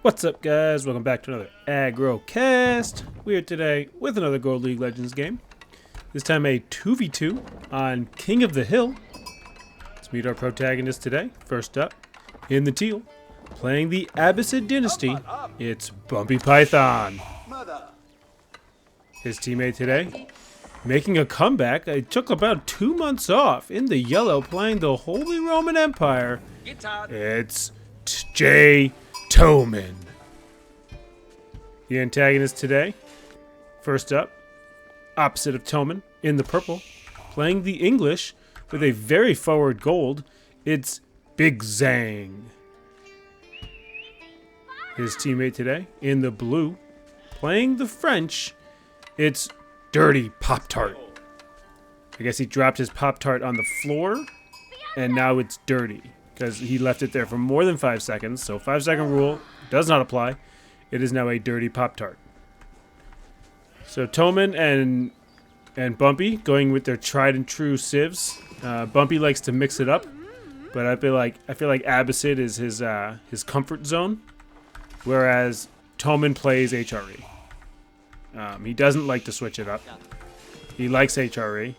What's up, guys? Welcome back to another AgroCast. We are today with another Gold League Legends game. This time a 2v2 on King of the Hill. Let's meet our protagonist today. First up, in the teal, playing the Abbasid Dynasty, it's Bumpy Python. His teammate today, making a comeback. I took about 2 months off. In the yellow, playing the Holy Roman Empire, it's Jay Toman. The antagonist today, first up, opposite of Toman, in the purple, playing the English with a very forward gold, it's Big Zang. His teammate today, in the blue, playing the French, it's Dirty Pop-Tart. I guess he dropped his Pop-Tart on the floor, and now it's dirty, because he left it there for more than 5 seconds, so 5-second rule does not apply. It is now a dirty Pop-Tart. So Toman and Bumpy going with their tried and true civs. Bumpy likes to mix it up, but I feel like Abbasid is his comfort zone, whereas Toman plays HRE. He doesn't like to switch it up. He likes HRE.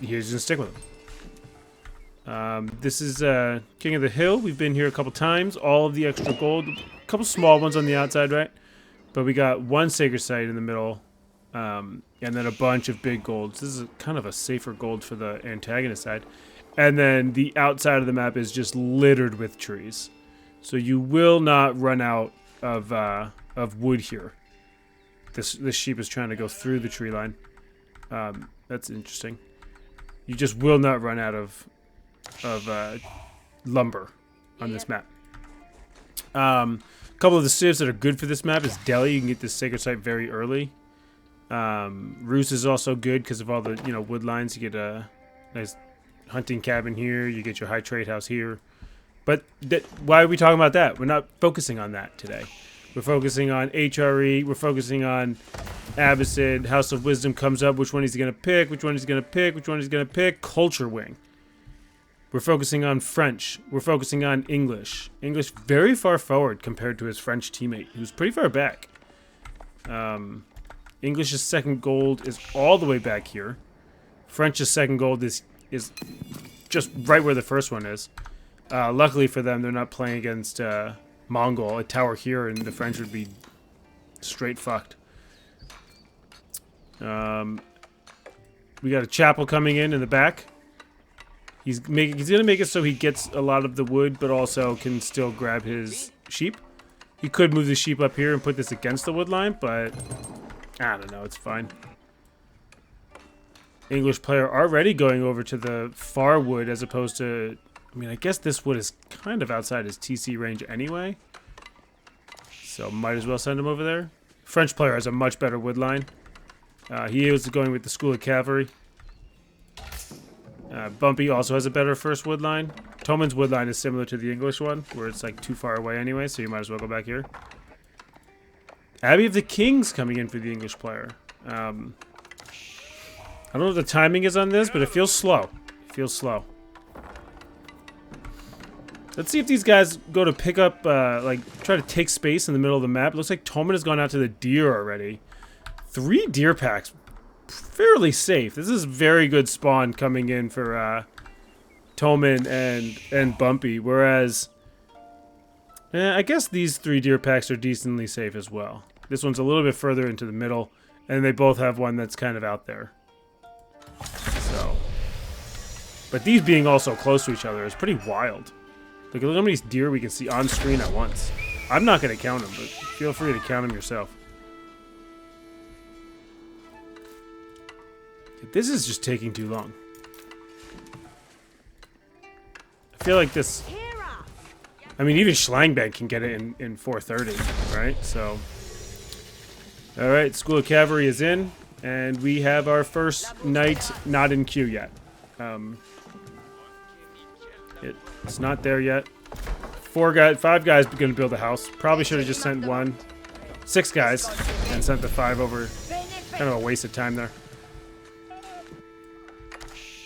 He's gonna stick with him. This is King of the Hill. We've been here a couple times. All of the extra gold. A couple small ones on the outside, right? But we got one sacred site in the middle. And then a bunch of big golds. This is kind of a safer gold for the antagonist side. And then the outside of the map is just littered with trees. So you will not run out of wood here. This sheep is trying to go through the tree line. That's interesting. You just will not run out of lumber on this map. A couple of the civs that are good for this map is Delhi. You can get this sacred site very early. Roos is also good because of all the wood lines. You get a nice hunting cabin here. You get your high trade house here. But why are we talking about that? We're not focusing on that today. We're focusing on HRE. We're focusing on Abbasid. House of Wisdom comes up. Which one he's going to pick. Which one he's going to pick. Which one he's going to pick. Culture Wing. We're focusing on French. We're focusing on English. English very far forward compared to his French teammate, who's pretty far back. English's second gold is all the way back here. French's second gold is just right where the first one is. Luckily for them, they're not playing against Mongol. A tower here, and the French would be straight fucked. We got a chapel coming in the back. He's gonna make it so he gets a lot of the wood, but also can still grab his sheep. He could move the sheep up here and put this against the wood line, but I don't know. It's fine. English player already going over to the far wood as opposed to. I mean, I guess this wood is kind of outside his TC range anyway, so might as well send him over there. French player has a much better wood line. He is going with the School of Cavalry. Bumpy also has a better first wood line. Toman's wood line is similar to the English one, where it's like too far away anyway, so you might as well go back here. Abbey of the Kings coming in for the English player. I don't know what the timing is on this, but it feels slow. It feels slow. Let's see if these guys go to pick up, try to take space in the middle of the map. It looks like Toman has gone out to the deer already. 3 deer packs. Fairly safe. This is very good spawn coming in for Toman and Bumpy, whereas I guess these 3 deer packs are decently safe as well. This one's a little bit further into the middle, and they both have one that's kind of out there. So, but these being also close to each other is pretty wild. Look at how many deer we can see on screen at once. I'm not going to count them, but feel free to count them yourself. This is just taking too long. I feel like this. I mean, even Schlangbank can get it in 4:30, right? So, all right, School of Cavalry is in, and we have our first knight not in queue yet. It's not there yet. 5 guys going to build a house. Probably should have just sent 6 guys and sent the 5 over. Kind of a waste of time there.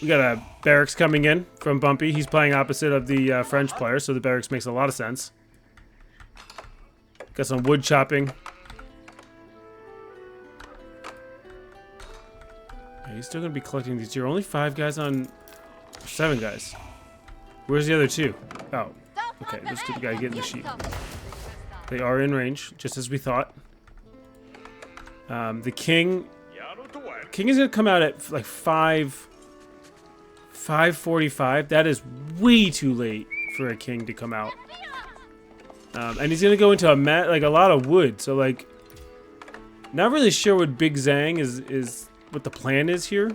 We got a barracks coming in from Bumpy. He's playing opposite of the French player, so the barracks makes a lot of sense. Got some wood chopping. Yeah, he's still going to be collecting these. You're only 5 guys on 7 guys. Where's the other 2? Oh, okay. Those 2 guys getting the sheep. They are in range, just as we thought. The king is going to come out at like 5:45. That is way too late for a king to come out. And he's going to go into a lot of wood. So like, not really sure what Big Zhang is what the plan is here.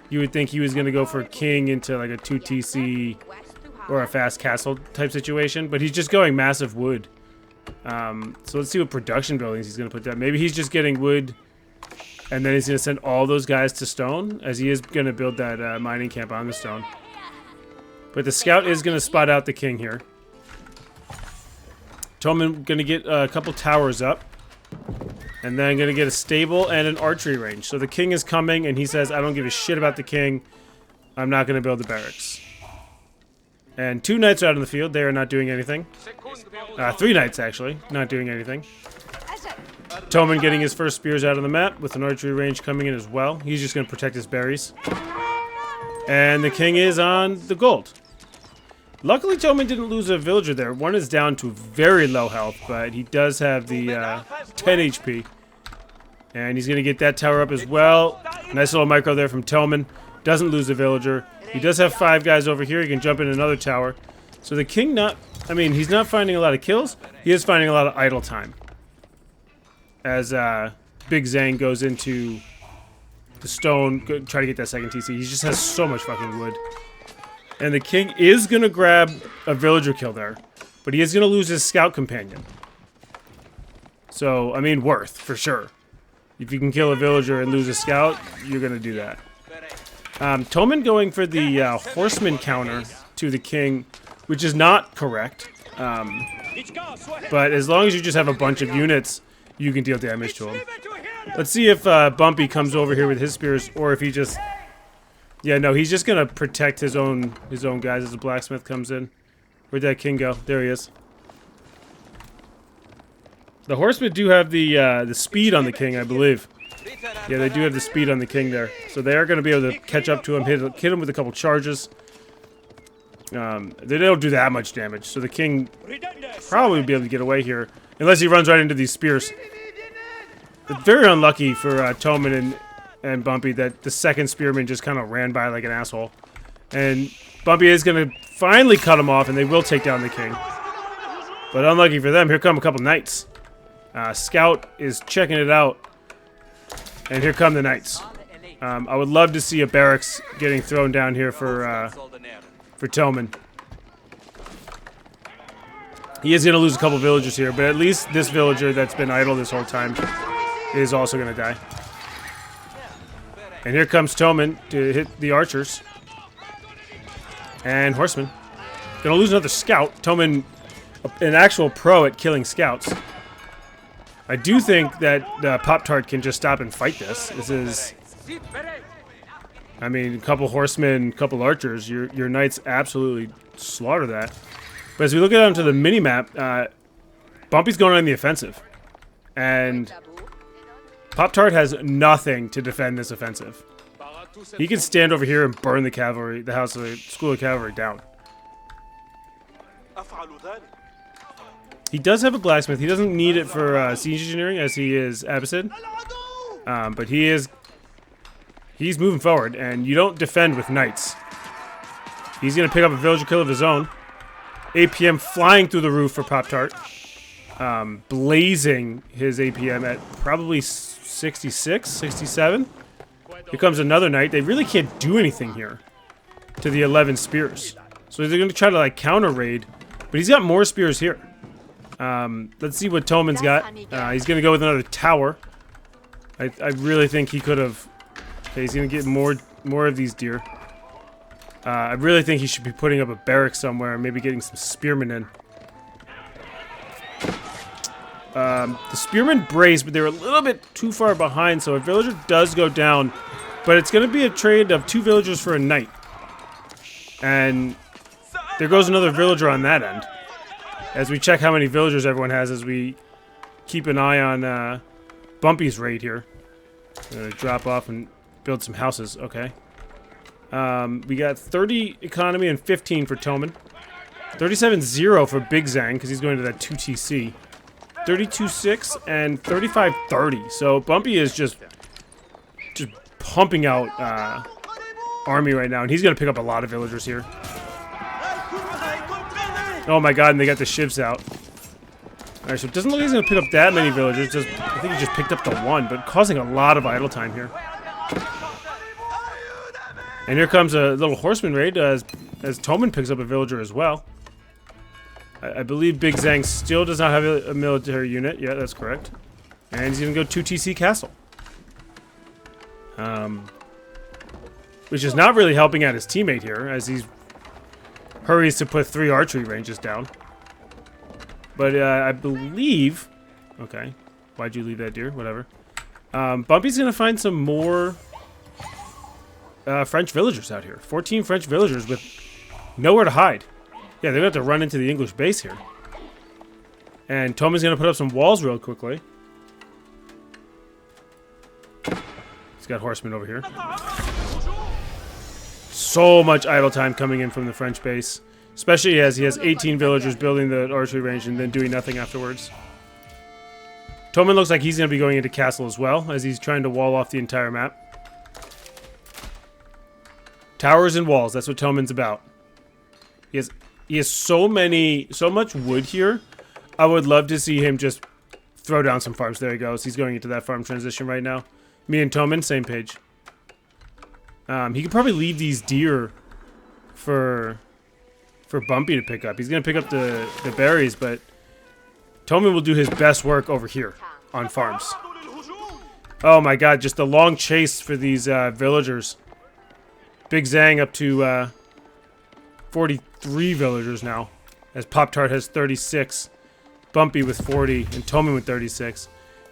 You would think he was going to go for a king into like a 2TC or a fast castle type situation, but he's just going massive wood. So let's see what production buildings he's going to put down. Maybe he's just getting wood, and then he's going to send all those guys to stone, as he is going to build that mining camp on the stone. But the scout is going to spot out the king here. Toman going to get a couple towers up, and then going to get a stable and an archery range. So the king is coming, and he says, I don't give a shit about the king. I'm not going to build the barracks. And 2 knights are out in the field. They are not doing anything. 3 knights, actually, not doing anything. Toman getting his first spears out of the map with an archery range coming in as well. He's just going to protect his berries. And the king is on the gold. Luckily, Toman didn't lose a villager there. One is down to very low health, but he does have the 10 HP. And he's going to get that tower up as well. Nice little micro there from Toman. Doesn't lose a villager. He does have 5 guys over here. He can jump in another tower. So the king he's not finding a lot of kills. He is finding a lot of idle time. As Big Zhang goes into the stone, try to get that second TC. He just has so much fucking wood. And the king is going to grab a villager kill there. But he is going to lose his scout companion. So, I mean, worth, for sure. If you can kill a villager and lose a scout, you're going to do that. Toman going for the horseman counter to the king, which is not correct. But as long as you just have a bunch of units, you can deal damage to him. Let's see if Bumpy comes over here with his spears, or if he just... Yeah, no, he's just gonna protect his own guys as the blacksmith comes in. Where'd that king go? There he is. The horsemen do have the speed on the king, I believe. Yeah, they do have the speed on the king there. So they are going to be able to catch up to him, hit him with a couple charges. They don't do that much damage, so the king probably will be able to get away here. Unless he runs right into these spears. It's very unlucky for Toman and Bumpy that the second spearman just kind of ran by like an asshole. And Bumpy is going to finally cut him off, and they will take down the king. But unlucky for them, here come a couple knights. Scout is checking it out. And here come the knights. I would love to see a barracks getting thrown down here for Toman. He is going to lose a couple villagers here, but at least this villager that's been idle this whole time is also going to die. And here comes Toman to hit the archers. And horsemen. Going to lose another scout. Toman, an actual pro at killing scouts. I do think that Pop-Tart can just stop and fight this. This is... I mean, a couple horsemen, a couple archers. Your knights absolutely slaughter that. But as we look at onto the mini-map, Bumpy's going on the offensive. And Pop-Tart has nothing to defend this offensive. He can stand over here and burn the cavalry, the house of the School of Cavalry down. He does have a blacksmith. He doesn't need it for siege engineering as he is Abbasid. But he's moving forward, and you don't defend with knights. He's going to pick up a villager kill of his own. APM flying through the roof for Pop-Tart. Blazing his APM at probably 66, 67. Here comes another knight. They really can't do anything here to the 11 spears. So they're going to try to like counter raid, but he's got more spears here. Let's see what Toman's got. He's going to go with another tower. I really think he could have... Okay, he's going to get more of these deer. I really think he should be putting up a barrack somewhere and maybe getting some spearmen in. The spearmen brace, but they're a little bit too far behind, so a villager does go down. But it's going to be a trade of 2 villagers for a knight. And there goes another villager on that end. As we check how many villagers everyone has as we keep an eye on Bumpy's raid here. Gonna drop off and build some houses. Okay. We got 30 economy and 15 for Toman. 37-0 for Big Zhang because he's going to that 2TC. 32-6 and 35-30. So Bumpy is just pumping out army right now, and he's gonna pick up a lot of villagers here. Oh my god, and they got the shivs out. Alright, so it doesn't look like he's gonna pick up that many villagers. I think he just picked up the one, but causing a lot of idle time here. And here comes a little horseman raid as Toman picks up a villager as well. I believe Big Zhang still does not have a military unit. Yeah, that's correct. And he's gonna go 2TC Castle. Which is not really helping out his teammate here as he hurries to put 3 archery ranges down. But I believe... Okay. Why'd you leave that, deer? Whatever. Bumpy's gonna find some more French villagers out here. 14 French villagers with nowhere to hide. Yeah, they're going to have to run into the English base here. And Toman's going to put up some walls real quickly. He's got horsemen over here. So much idle time coming in from the French base. Especially as he has 18 villagers building the archery range and then doing nothing afterwards. Toman looks like he's going to be going into castle as well, as he's trying to wall off the entire map. Towers and walls, that's what Toman's about. He has so much wood here. I would love to see him just throw down some farms. There he goes. He's going into that farm transition right now. Me and Toman, same page. He could probably leave these deer for Bumpy to pick up. He's going to pick up the berries, but Toman will do his best work over here on farms. Oh my god, just a long chase for these villagers. Big Zhang up to 43 villagers now, as Pop-Tart has 36, Bumpy with 40, and Toman with 36.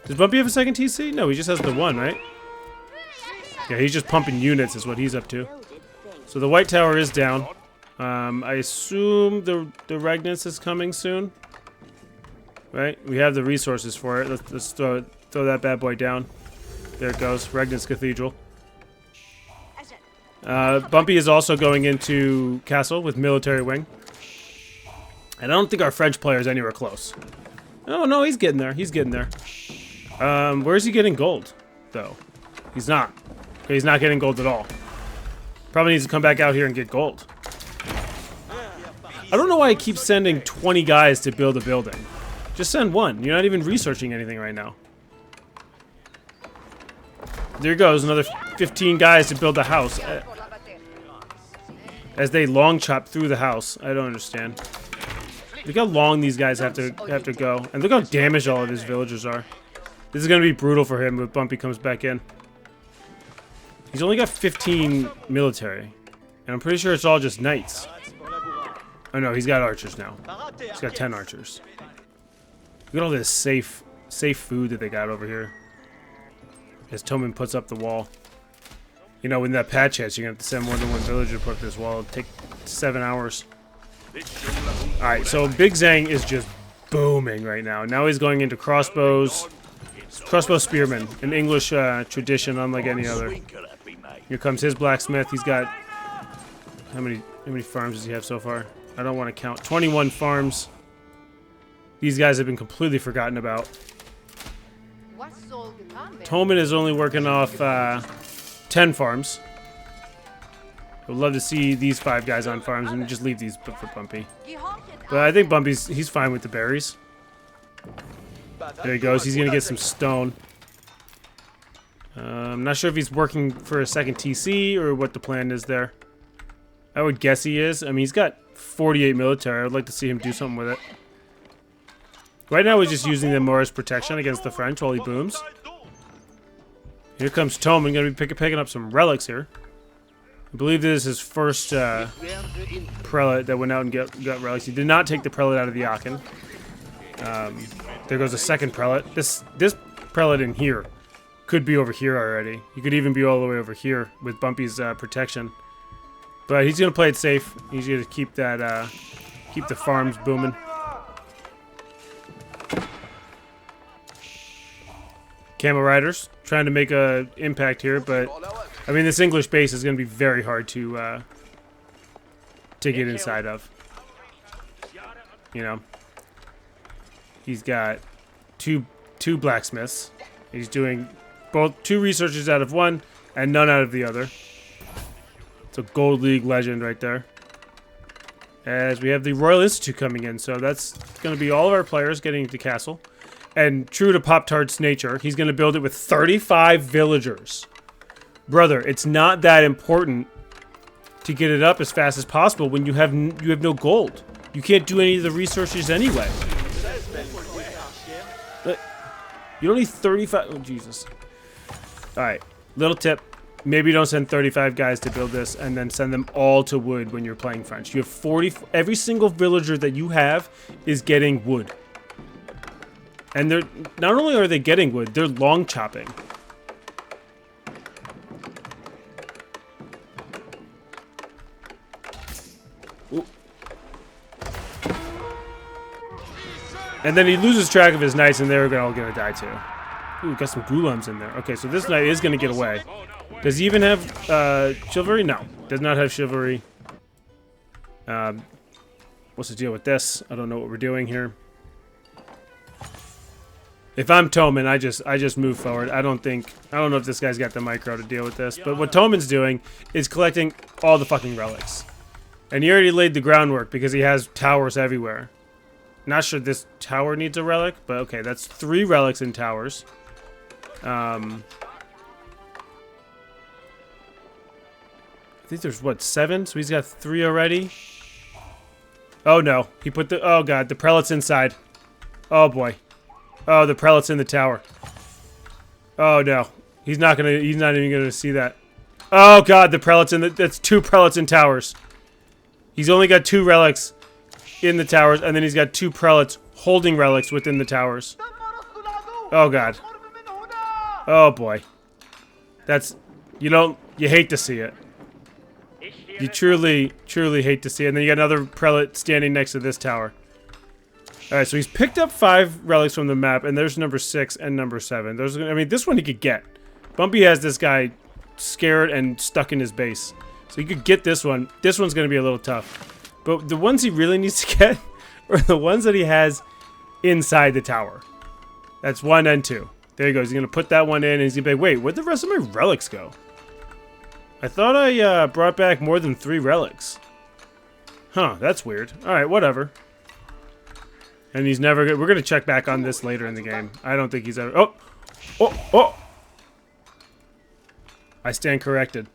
Does Bumpy have a second TC? No, he just has the one, right? Yeah, he's just pumping units is what he's up to. So the White Tower is down. I assume the Regnus is coming soon. Right? We have the resources for it. Let's throw that bad boy down. There it goes. Regnus Cathedral. Bumpy is also going into castle with military wing. And I don't think our French player is anywhere close. Oh, no, he's getting there. He's getting there. Where is he getting gold, though? He's not. Okay, he's not getting gold at all. Probably needs to come back out here and get gold. I don't know why I keep sending 20 guys to build a building. Just send one. You're not even researching anything right now. There goes another 15 guys to build a house. As they long chop through the house. I don't understand. Look how long these guys have to go. And look how damaged all of his villagers are. This is going to be brutal for him when Bumpy comes back in. He's only got 15 military. And I'm pretty sure it's all just knights. Oh no, he's got archers now. He's got 10 archers. Look at all this safe food that they got over here. As Toman puts up the wall. You know, when that patch hits, you're going to have to send more than one villager to put up this wall. It'll take 7 hours. Alright, so Big Zhang is just booming right now. Now he's going into crossbows. Crossbow spearmen. An English tradition unlike any other. Here comes his blacksmith. He's got... How many farms does he have so far? I don't want to count. 21 farms. These guys have been completely forgotten about. Toman is only working off 10 farms. I would love to see these 5 guys on farms and just leave these for Bumpy. But I think he's fine with the berries. There he goes. He's going to get some stone. I'm not sure if he's working for a second TC or what the plan is there. I would guess he is. I mean, he's got 48 military. I would like to see him do something with it. Right now, he's just using them more as protection against the French while he booms. Here comes Toman. Going to be picking up some relics here. I believe this is his first prelate that went out and got relics. He did not take the prelate out of the Aachen. There goes a second prelate. This prelate in here could be over here already. He could even be all the way over here with Bumpy's protection. But he's gonna play it safe. He's gonna keep that keep the farms booming. Camel Riders trying to make a impact here, but I mean this English base is going to be very hard to get inside of. You know, he's got two blacksmiths. He's doing both 2 researchers out of 1 and none out of the other. It's a Gold League legend right there. As we have the Royal Institute coming in, so that's going to be all of our players getting into castle. And true to Pop-Tart's nature, he's going to build it with 35 villagers. Brother, it's not that important to get it up as fast as possible when you have no gold. You can't do any of the researches anyway. You don't need 35. Oh, Jesus. All right, little tip. Maybe don't send 35 guys to build this and then send them all to wood when you're playing French. You have 40. Every single villager that you have is getting wood. And they're not only are they getting wood, they're long chopping. Ooh. And then he loses track of his knights, and they're all gonna die too. Ooh, got some Ghulams in there. Okay, so this knight is gonna get away. Does he even have chivalry? No, does not have chivalry. What's the deal with this? I don't know what we're doing here. If I'm Toman, I just move forward. I don't know if this guy's got the micro to deal with this, but what Toman's doing is collecting all the fucking relics. And he already laid the groundwork because he has towers everywhere. Not sure this tower needs a relic, but okay, that's 3 relics in towers. I think there's, what, 7? So he's got 3 already. Oh, no. He put the... Oh, God. The prelate's inside. Oh, boy. Oh, the prelate's in the tower. Oh, no. He's not even gonna see that. Oh, God. The prelate's in the... That's 2 prelates in towers. He's only got 2 relics in the towers, and then he's got 2 prelates holding relics within the towers. Oh, God. Oh, boy. That's... You hate to see it. You truly hate to see it. And then you got another prelate standing next to this tower. Alright, so he's picked up 5 relics from the map, and there's number 6 and number 7. I mean, this one he could get. Bumpy has this guy scared and stuck in his base. So he could get this one. This one's going to be a little tough. But the ones he really needs to get are the ones that he has inside the tower. That's 1 and 2. There he goes. He's going to put that one in, and he's going to be like, wait, where'd the rest of my relics go? I thought I brought back more than 3 relics. Huh, that's weird. Alright, whatever. And he's never good. We're going to check back on this later in the game. I don't think he's ever... Oh! Oh! Oh! I stand corrected.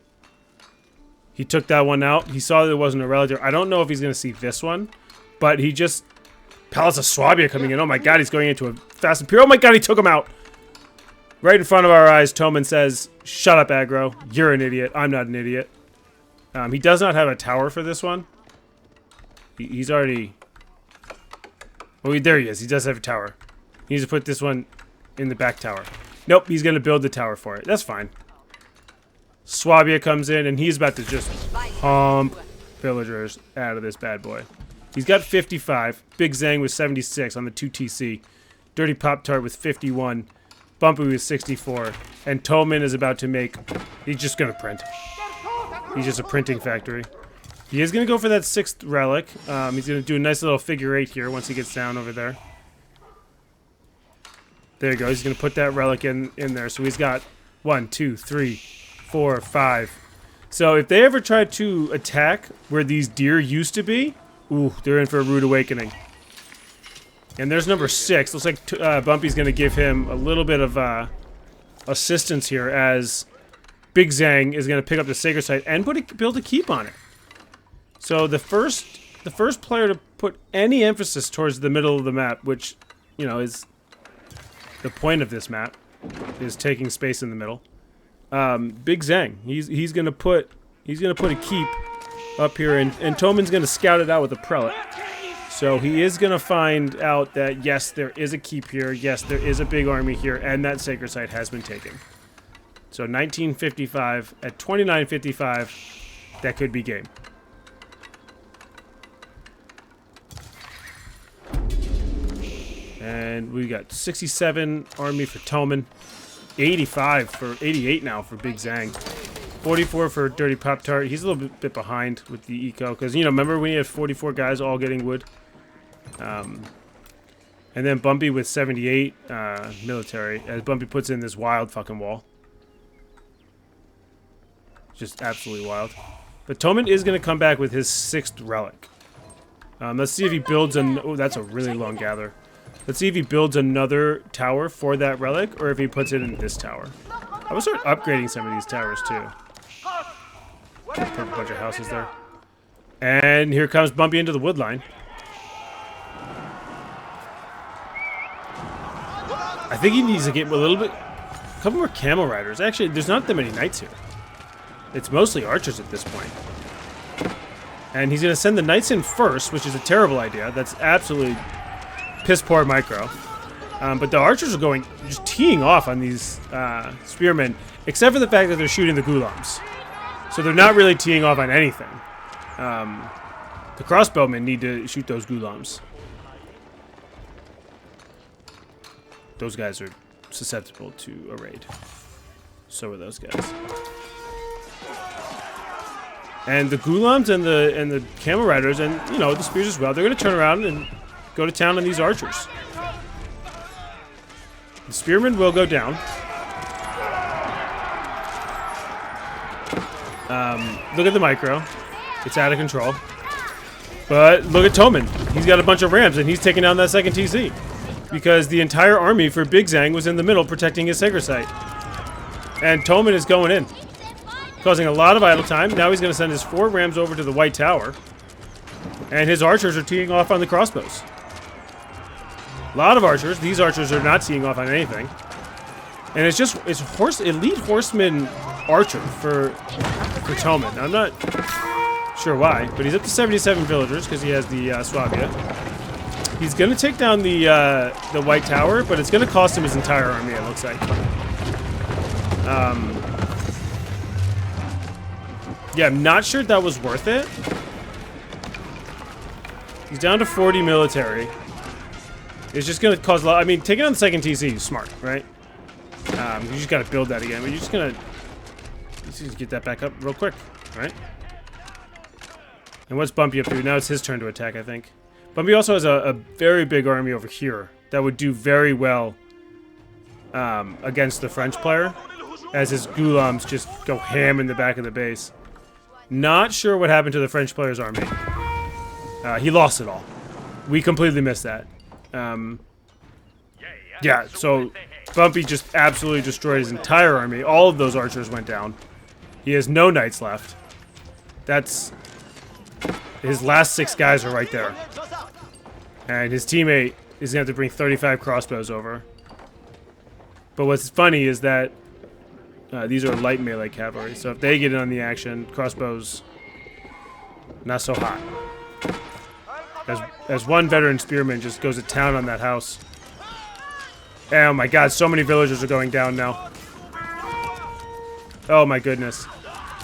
He took that one out. He saw that there wasn't a relic there. I don't know if he's going to see this one, but he just... Palace of Swabia coming in. Oh my god, he's going into a fast and pure. Oh my god, he took him out! Right in front of our eyes, Toman says, shut up, aggro. You're an idiot. I'm not an idiot. He does not have a tower for this one. He's already... Oh, there he is. He does have a tower. He needs to put this one in the back tower. Nope, he's going to build the tower for it. That's fine. Swabia comes in, and he's about to just pump villagers out of this bad boy. He's got 55. Big Zang with 76 on the 2TC. Dirty Pop-Tart with 51. Bumpy with 64. And Toman is about to make... He's just going to print. He's just a printing factory. He is going to go for that 6th relic. He's going to do a nice little figure 8 here once he gets down over there. There you go. He's going to put that relic in there. So he's got 1, 2, 3, 4, 5. So if they ever try to attack where these deer used to be, ooh, they're in for a rude awakening. And there's number 6. Looks like Bumpy's going to give him a little bit of assistance here as Big Zang is going to pick up the sacred site and build a keep on it. So the first player to put any emphasis towards the middle of the map, which, you know, is the point of this map, is taking space in the middle. Big Zang, he's gonna put a keep up here, and Toman's gonna scout it out with a prelate. So he is gonna find out that yes, there is a keep here, yes, there is a big army here, and that sacred site has been taken. So 1955 at 2955, that could be game. And we got 67 army for Toman. 85 for 88 now for Big Zang. 44 for Dirty Pop-Tart. He's a little bit behind with the eco because, you know, remember when he had 44 guys all getting wood? And then Bumpy with 78 military as Bumpy puts in this wild fucking wall. Just absolutely wild. But Toman is going to come back with his 6th relic. Let's see if he builds an... Oh, that's a really long gather. Let's see if he builds another tower for that relic or if he puts it in this tower. I will start upgrading some of these towers too. Put a bunch of houses there. And here comes Bumpy into the wood line. I think he needs to get a little bit... A couple more camel riders. Actually, there's not that many knights here. It's mostly archers at this point. And he's going to send the knights in first, which is a terrible idea. That's absolutely piss poor micro. But the archers are going, just teeing off on these spearmen, except for the fact that they're shooting the ghulams. So they're not really teeing off on anything. The crossbowmen need to shoot those ghulams. Those guys are susceptible to a raid. So are those guys. And the ghulams and the camel riders and, you know, the spears as well, they're going to turn around and go to town on these archers. The spearmen will go down. Look at the micro. It's out of control. But look at Toman. He's got a bunch of rams and he's taking down that second TC. Because the entire army for Big Zang was in the middle protecting his sacred site. And Toman is going in. Causing a lot of idle time. Now he's going to send his 4 rams over to the White Tower. And his archers are teeing off on the crossbows. A lot of archers. These archers are not teeing off on anything. And it's just, it's elite horseman archer for Toman. I'm not sure why, but he's up to 77 villagers because he has the Swabia. He's going to take down the White Tower, but it's going to cost him his entire army, it looks like. Yeah, I'm not sure that was worth it. He's down to 40 military. It's just going to cause a lot. I mean, taking on the second TC is smart, right? You just got to build that again, but you're just going to get that back up real quick, right? And what's Bumpy up to? Now it's his turn to attack, I think. Bumpy also has a very big army over here that would do very well against the French player, as his ghulams just go ham in the back of the base. Not sure what happened to the French player's army. He lost it all. We completely missed that. Yeah, so Bumpy just absolutely destroyed his entire army. All of those archers went down. He has no knights left. That's... His last 6 guys are right there. And his teammate is going to have to bring 35 crossbows over. But what's funny is that these are light melee cavalry. So if they get in on the action, crossbows, not so hot. As one veteran spearman just goes to town on that house. Oh my god, so many villagers are going down now. Oh my goodness.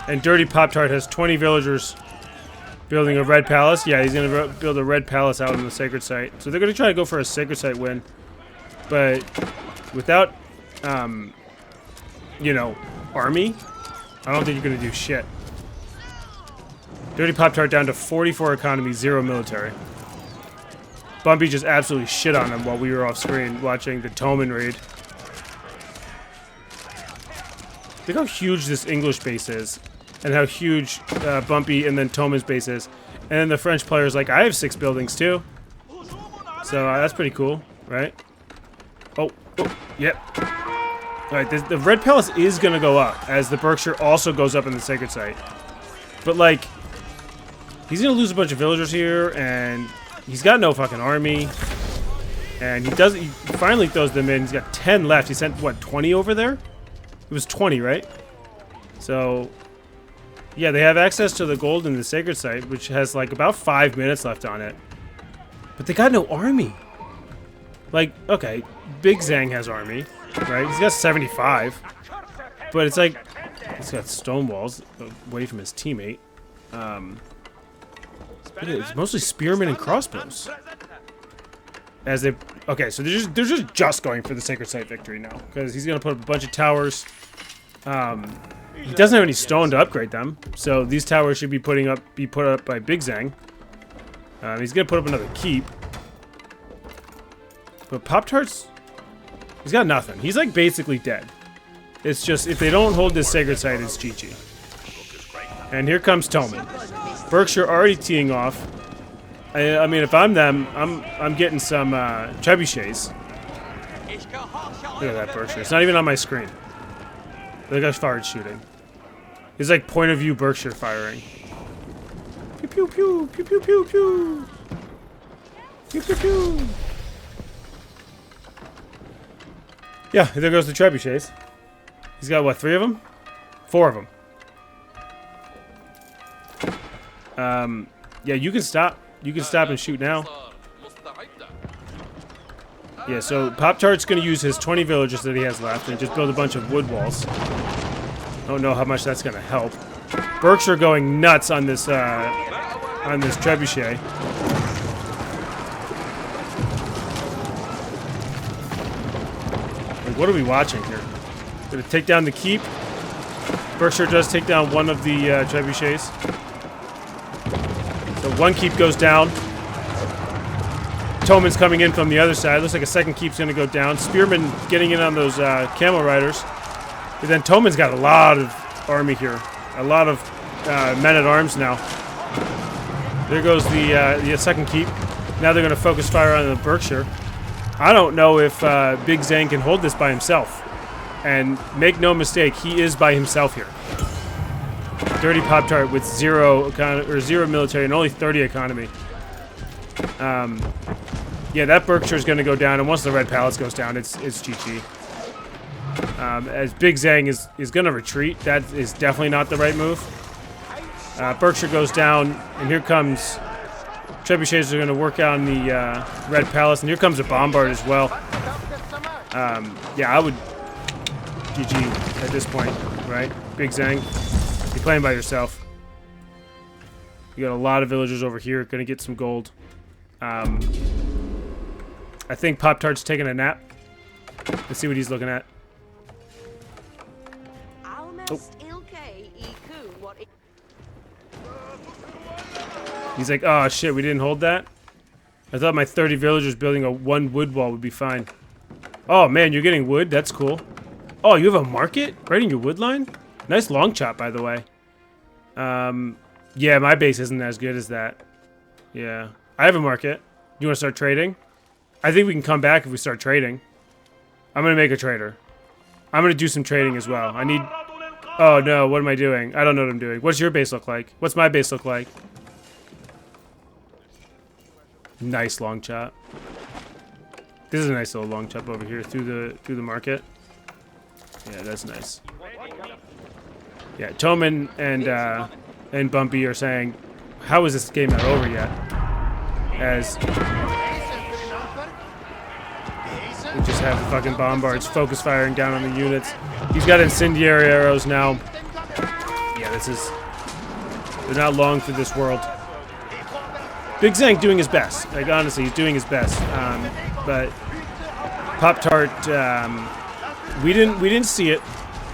And Dirty Pop-Tart has 20 villagers building a red palace. Yeah, he's going to build a red palace out in the sacred site. So they're going to try to go for a sacred site win. But without, you know, army, I don't think you're going to do shit. Dirty Pop-Tart down to 44 economy, 0 military. Bumpy just absolutely shit on him while we were off screen watching the Toman raid. Look how huge this English base is. And how huge Bumpy and then Toman's base is. And then the French player's like, I have 6 buildings too. So that's pretty cool, right? Oh, yep. Alright, the Red Palace is going to go up as the Berkshire also goes up in the sacred site. But like, he's going to lose a bunch of villagers here and he's got no fucking army. And he finally throws them in. He's got 10 left. He sent, what, 20 over there? It was 20, right? So... yeah, they have access to the gold in the sacred site, which has like about 5 minutes left on it. But they got no army. Like, okay, Big Zang has army, right? He's got 75. But it's like, he's got stone walls away from his teammate. It's mostly spearmen and crossbows. As they, okay, so they're just going for the Sacred Site victory now because he's gonna put up a bunch of towers. He doesn't have any stone to upgrade them, so these towers should be put up by Big Zang. He's gonna put up another keep, but Pop-Tarts, he's got nothing. He's like basically dead. It's just if they don't hold this Sacred Site, it's GG. And here comes Toman. Berkshire already teeing off. I mean, if I'm them, I'm getting some trebuchets. Look at that Berkshire. It's not even on my screen. The guy's fired shooting. It's like point of view Berkshire firing. Pew pew pew pew pew pew pew. Pew pew pew. Yeah, there goes the trebuchets. He's got what, 3 of them? 4 of them. Yeah, you can stop. You can stop and shoot now. Yeah, so Pop-Tart's going to use his 20 villagers that he has left and just build a bunch of wood walls. I don't know how much that's going to help. Berkshire going nuts on this trebuchet. Like, what are we watching here? Gonna take down the keep. Berkshire does take down one of the trebuchets. So one keep goes down. Toman's coming in from the other side. Looks like a second keep's gonna go down. Spearman getting in on those camel riders. But then Toman's got a lot of army here. A lot of men-at-arms now. There goes the second keep. Now they're gonna focus fire on the Berkshire. I don't know if Big Zang can hold this by himself. And make no mistake, he is by himself here. Dirty Pop-Tart with zero military and only 30 economy. Yeah, that Berkshire is going to go down, and once the Red Palace goes down, it's GG. As Big Zang is going to retreat, that is definitely not the right move. Berkshire goes down, and here comes trebuchets are going to work on the Red Palace, and here comes a bombard as well. Yeah, I would GG at this point, right? Big Zang, you're playing by yourself. You got a lot of villagers over here, gonna get some gold. I think Pop-Tart's taking a nap. Let's see what he's looking at. Oh. He's like, oh shit, we didn't hold that? I thought my 30 villagers building a 1 wood wall would be fine. Oh man, you're getting wood? That's cool. Oh, you have a market right in your wood line? Nice long chop, by the way. Yeah, my base isn't as good as that. Yeah. I have a market. You want to start trading? I think we can come back if we start trading. I'm going to make a trader. I'm going to do some trading as well. I need... Oh, no. What am I doing? I don't know what I'm doing. What's your base look like? What's my base look like? Nice long chop. This is a nice little long chop over here through the market. Yeah, that's nice. Yeah, Toman and Bumpy are saying, how is this game not over yet? As we just have the fucking bombards focus firing down on the units. He's got incendiary arrows now. Yeah, this is... They're not long for this world. Big Zang doing his best. Like, honestly, he's doing his best. But Pop-Tart, we didn't see it.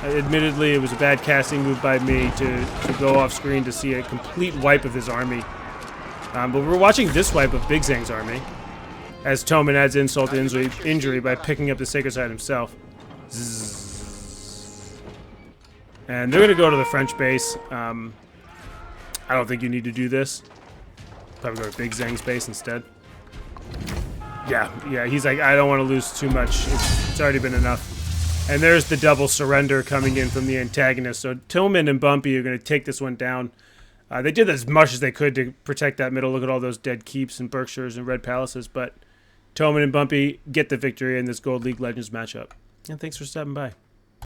Admittedly, it was a bad casting move by me to go off screen to see a complete wipe of his army. But we're watching this wipe of Big Zang's army as Toman adds insult to injury by picking up the Sacred Site himself. Zzz. And they're going to go to the French base. I don't think you need to do this. Probably go to Big Zang's base instead. Yeah, he's like, I don't want to lose too much. It's already been enough. And there's the double surrender coming in from the antagonist. So Toman and Bumpy are going to take this one down. They did as much as they could to protect that middle. Look at all those dead keeps and Berkshires and Red Palaces. But Toman and Bumpy get the victory in this Gold League Legends matchup. And thanks for stopping by.